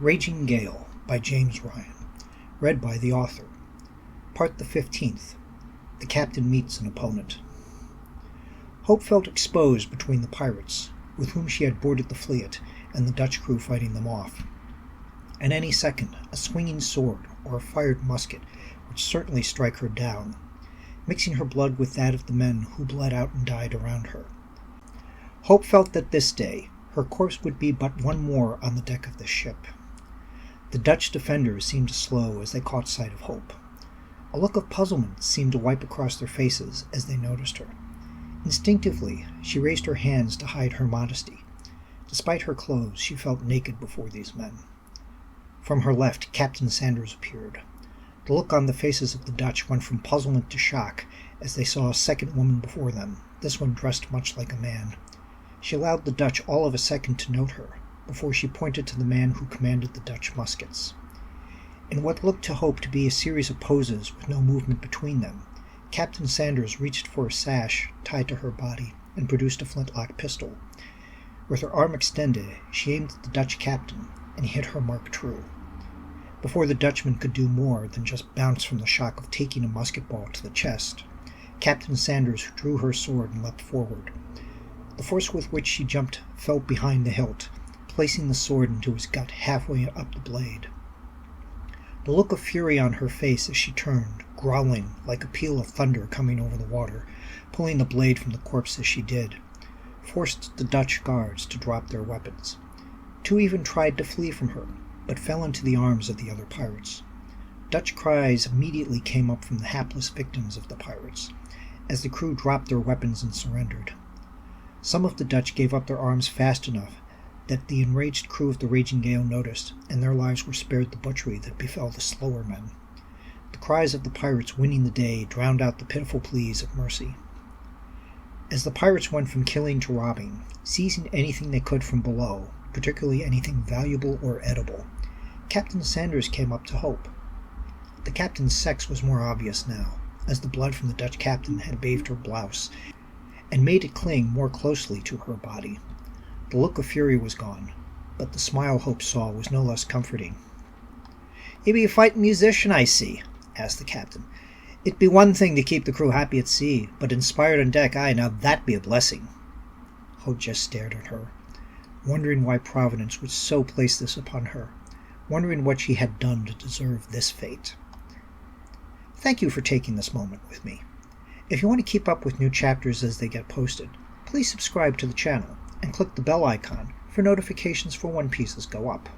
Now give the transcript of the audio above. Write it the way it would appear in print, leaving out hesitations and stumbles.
Raging Gail by James Ryan. Read by the author. Part the 15th. The captain meets an opponent. Hope felt exposed between the pirates, with whom she had boarded the fleet, and the Dutch crew fighting them off. At any second, a swinging sword or a fired musket would certainly strike her down, mixing her blood with that of the men who bled out and died around her. Hope felt that this day her corpse would be but one more on the deck of the ship. The Dutch defenders seemed slow as they caught sight of Hope. A look of puzzlement seemed to wipe across their faces as they noticed her. Instinctively, she raised her hands to hide her modesty. Despite her clothes, she felt naked before these men. From her left, Captain Sanders appeared. The look on the faces of the Dutch went from puzzlement to shock as they saw a second woman before them, this one dressed much like a man. She allowed the Dutch all of a second to note her, before she pointed to the man who commanded the Dutch muskets. In what looked to Hope to be a series of poses with no movement between them, Captain Sanders reached for a sash tied to her body and produced a flintlock pistol. With her arm extended, she aimed at the Dutch captain and hit her mark true. Before the Dutchman could do more than just bounce from the shock of taking a musket ball to the chest, Captain Sanders drew her sword and leapt forward. The force with which she jumped fell behind the hilt, placing the sword into his gut halfway up the blade. The look of fury on her face as she turned, growling like a peal of thunder coming over the water, pulling the blade from the corpse as she did, forced the Dutch guards to drop their weapons. Two even tried to flee from her, but fell into the arms of the other pirates. Dutch cries immediately came up from the hapless victims of the pirates, as the crew dropped their weapons and surrendered. Some of the Dutch gave up their arms fast enough that the enraged crew of the Raging Gail noticed, and their lives were spared the butchery that befell the slower men. The cries of the pirates winning the day drowned out the pitiful pleas of mercy. As the pirates went from killing to robbing, seizing anything they could from below, particularly anything valuable or edible, Captain Sanders came up to Hope. The captain's sex was more obvious now, as the blood from the Dutch captain had bathed her blouse, and made it cling more closely to her body. The look of fury was gone, but the smile Hope saw was no less comforting. "You be a fighting musician, I see," asked the captain. "It be one thing to keep the crew happy at sea, but inspired on deck, aye, now that be a blessing." Hope just stared at her, wondering why Providence would so place this upon her, wondering what she had done to deserve this fate. Thank you for taking this moment with me. If you want to keep up with new chapters as they get posted, please subscribe to the channel and click the bell icon for notifications for when pieces go up.